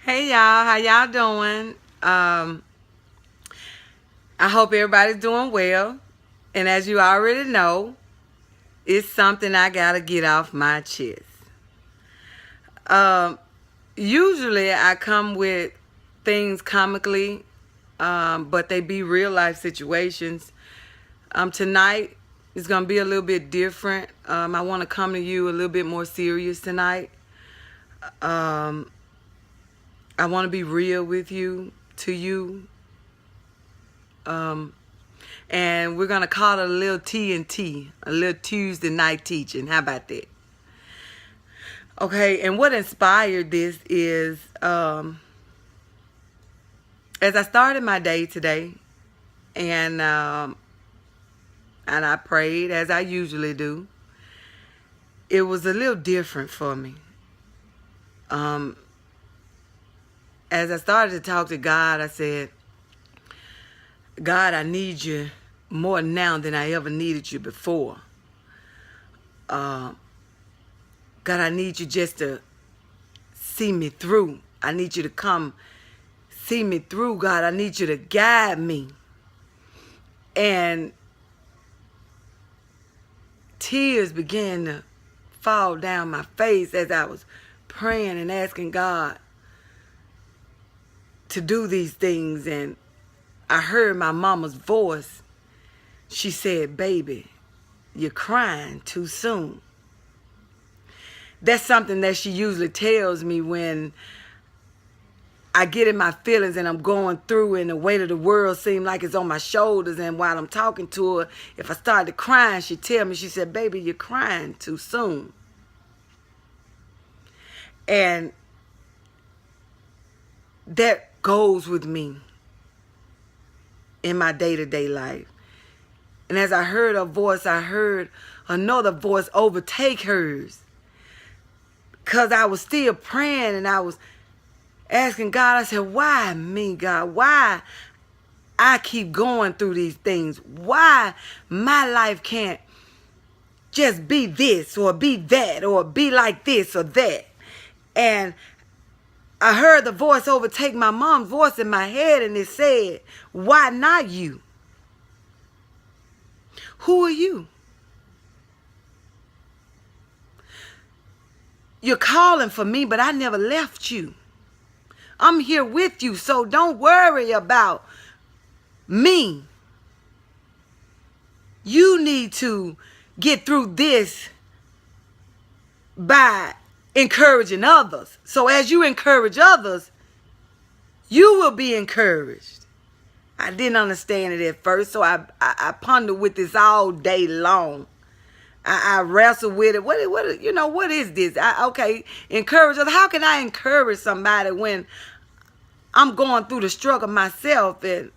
Hey y'all, how y'all doing? I hope everybody's doing well. And as you already know, it's something I gotta get off my chest. Um, Usually I come with things comically, but they be real life situations. Tonight is gonna be a little bit different. I want to come to you a little bit more serious tonight. Um, I want to be real with you, to you. Um, and we're gonna call it a little T&T, a little Tuesday night teaching. How about that? Okay, and what inspired this is as I started my day today, and and I prayed as I usually do. It was a little different for me. Um, as I started to talk to God, I said, God, I need you more now than I ever needed you before. Uh, God, I need you just to see me through. I need you to come see me through, God. I need you to guide me. And tears began to fall down my face as I was praying and asking God to do these things. And I heard my mama's voice. She said, baby, you're crying too soon. That's something that she usually tells me when I get in my feelings and I'm going through and the weight of the world seems like it's on my shoulders. And while I'm talking to her, if I started crying, she'd tell me, she said, baby, you're crying too soon. And that goes with me in my day-to-day life. And as I heard her voice, I heard another voice overtake hers. Because I was still praying and I was asking God, I said, why me, God? Why I keep going through these things? Why my life can't just be this or be that or be like this or that? And I heard the voice overtake my mom's voice in my head, and it said, why not you? Who are you? You're calling for me, but I never left you. I'm here with you, so don't worry about me. You need to get through this by encouraging others. So as you encourage others, you will be encouraged. I didn't understand it at first, so I pondered with this all day long. I wrestle with it. What is this? Okay, encourage others. How can I encourage somebody when I'm going through the struggle myself? And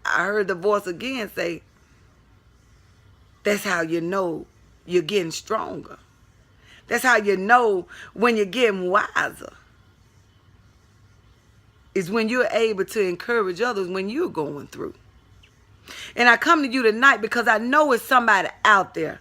I heard the voice again say, that's how you know you're getting stronger. That's how you know when you're getting wiser. Is when you're able to encourage others when you're going through. And I come to you tonight because I know it's somebody out there.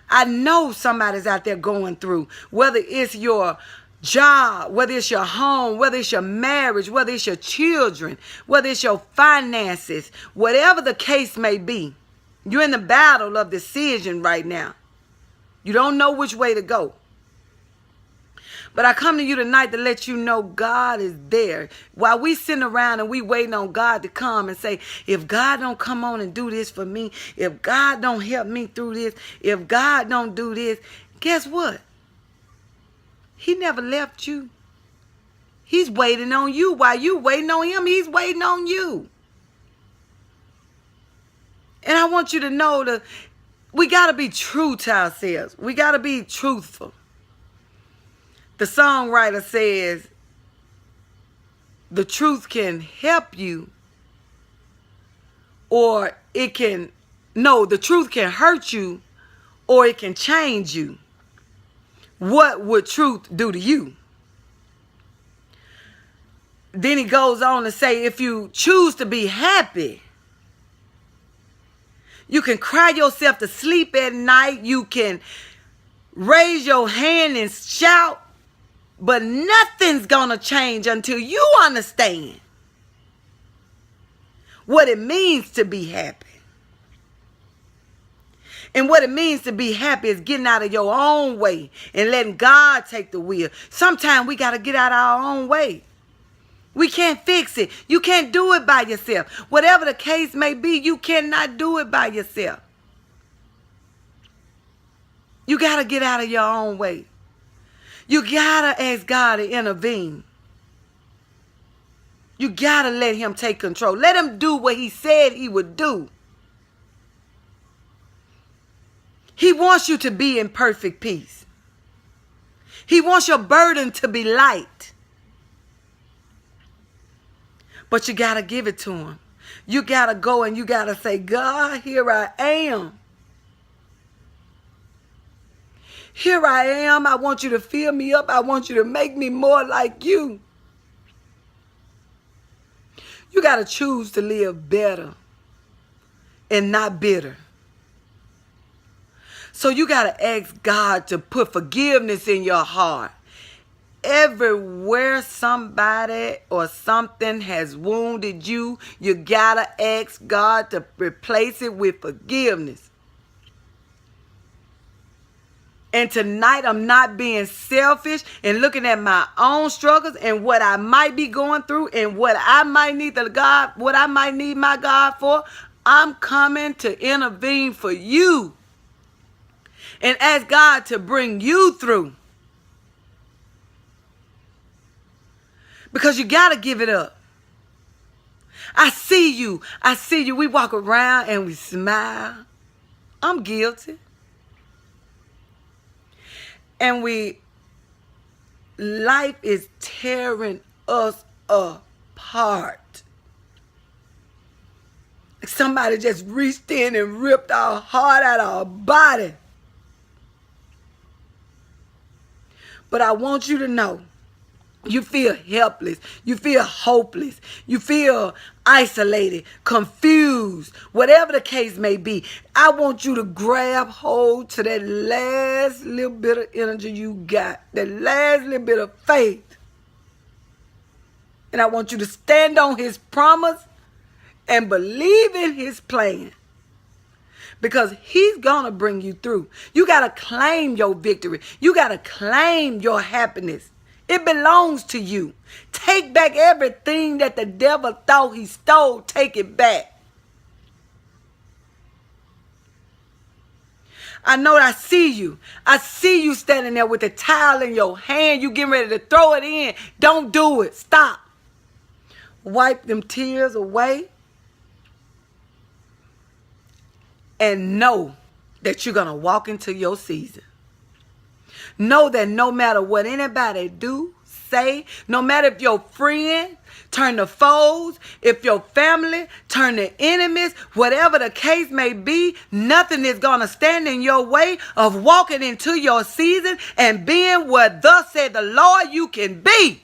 I know somebody's out there going through, whether it's your job, whether it's your home, whether it's your marriage, whether it's your children, whether it's your finances, whatever the case may be. You're in the battle of decision right now. You don't know which way to go. But I come to you tonight to let you know God is there. While we sitting around and we waiting on God to come and say, if God don't come on and do this for me, if God don't help me through this, if God don't do this, guess what? He never left you. He's waiting on you. While you waiting on him, he's waiting on you. And I want you to know that we got to be true to ourselves. We got to be truthful. The songwriter says, the truth can help you, or the truth can hurt you, or it can change you. What would truth do to you? Then he goes on to say, if you choose to be happy, you can cry yourself to sleep at night. You can raise your hand and shout. But nothing's going to change until you understand what it means to be happy. And what it means to be happy is getting out of your own way and letting God take the wheel. Sometimes we got to get out of our own way. We can't fix it. You can't do it by yourself. Whatever the case may be, you cannot do it by yourself. You got to get out of your own way. You got to ask God to intervene. You got to let him take control. Let him do what he said he would do. He wants you to be in perfect peace. He wants your burden to be light. But you got to give it to him. You got to go and you got to say, God, here I am. Here I am. I want you to fill me up. I want you to make me more like you. You got to choose to live better and not bitter. So you got to ask God to put forgiveness in your heart. Everywhere somebody or something has wounded you, you got to ask God to replace it with forgiveness. And tonight I'm not being selfish and looking at my own struggles and what I might be going through and what I might need my God for. I'm coming to intervene for you and ask God to bring you through. Because you got to give it up. I see you. I see you. We walk around and we smile. I'm guilty. And life is tearing us apart. Somebody just reached in and ripped our heart out of our body. But I want you to know, you feel helpless. You feel hopeless. You feel isolated, confused, whatever the case may be. I want you to grab hold to that last little bit of energy you got, that last little bit of faith. And I want you to stand on his promise and believe in his plan. Because he's going to bring you through. You got to claim your victory. You got to claim your happiness. It belongs to you. Take back everything that the devil thought he stole. Take it back. I know I see you. I see you standing there with the towel in your hand. You getting ready to throw it in. Don't do it. Stop. Wipe them tears away. And know that you're going to walk into your season. Know that no matter what anybody do, say, no matter if your friend turn to foes, if your family turn to enemies, whatever the case may be, nothing is going to stand in your way of walking into your season and being what thus said the Lord you can be.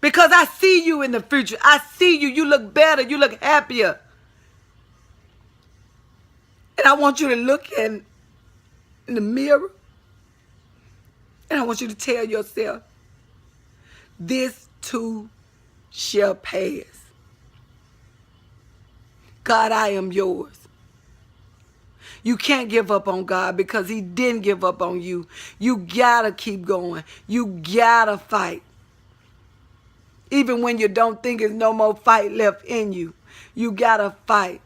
Because I see you in the future. I see you. You look better. You look happier. And I want you to look in the mirror. And I want you to tell yourself, this too shall pass. God, I am yours. You can't give up on God because he didn't give up on you. You gotta keep going. You gotta fight. Even when you don't think there's no more fight left in you, you gotta fight.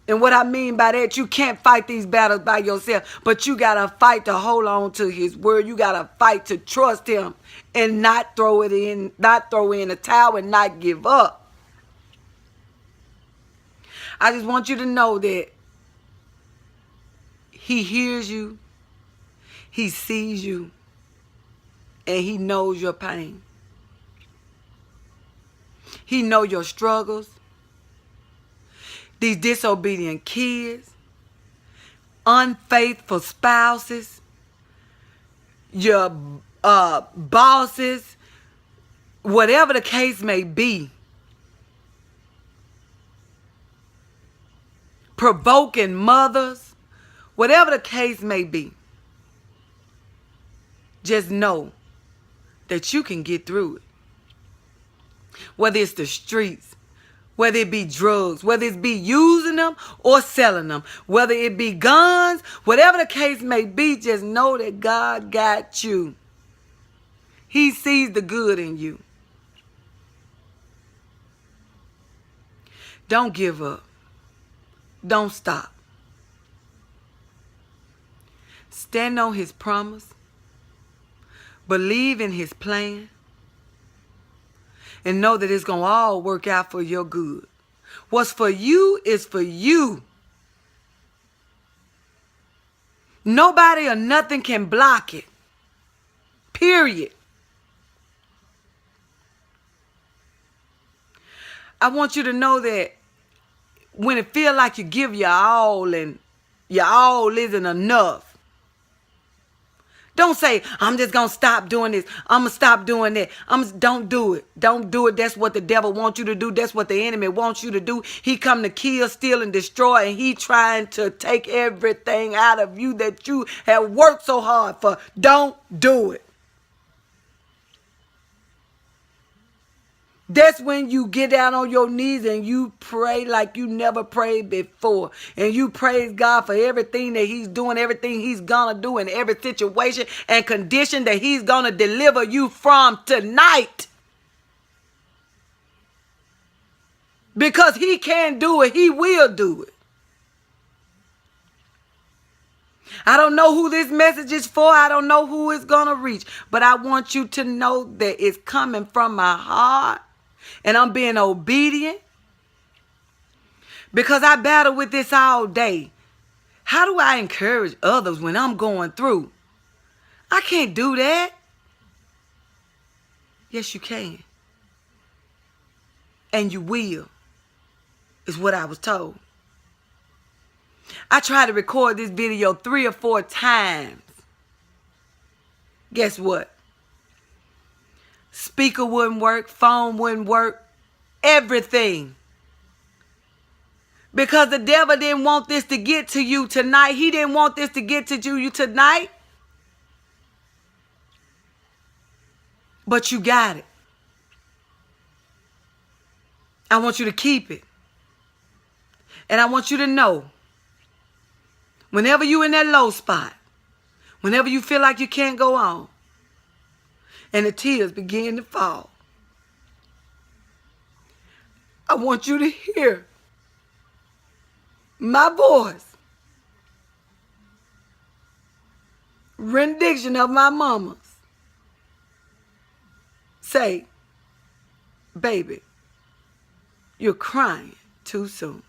And what I mean by that, you can't fight these battles by yourself, but you got to fight to hold on to his word. You got to fight to trust him and not throw in the towel and not give up. I just want you to know that he hears you, he sees you, and he knows your pain. He knows your struggles. These disobedient kids, unfaithful spouses, your bosses, whatever the case may be, provoking mothers, whatever the case may be. just know that you can get through it. Whether it's the streets, whether it be drugs, whether it be using them or selling them, whether it be guns, whatever the case may be, just know that God got you. He sees the good in you. Don't give up. Don't stop. Stand on his promise. Believe in his plan. And know that it's going to all work out for your good. What's for you is for you. Nobody or nothing can block it. Period. I want you to know that when it feels like you give your all and your all isn't enough, don't say, I'm just going to stop doing this. I'm going to stop doing that. Don't do it. Don't do it. That's what the devil wants you to do. That's what the enemy wants you to do. He come to kill, steal, and destroy, and he trying to take everything out of you that you have worked so hard for. Don't do it. That's when you get down on your knees and you pray like you never prayed before. And you praise God for everything that he's doing, everything he's going to do in every situation and condition that he's going to deliver you from tonight. Because he can do it, he will do it. I don't know who this message is for. I don't know who it's going to reach. But I want you to know that it's coming from my heart. And I'm being obedient because I battle with this all day. How do I encourage others when I'm going through? I can't do that. Yes, you can. And you will, is what I was told. I tried to record this video 3 or 4 times. Guess what? Speaker wouldn't work, phone wouldn't work, everything. Because the devil didn't want this to get to you tonight. He didn't want this to get to you tonight. But you got it. I want you to keep it. And I want you to know, whenever you're in that low spot, whenever you feel like you can't go on, and the tears begin to fall, I want you to hear my voice, rendition of my mama's, say, baby, you're crying too soon.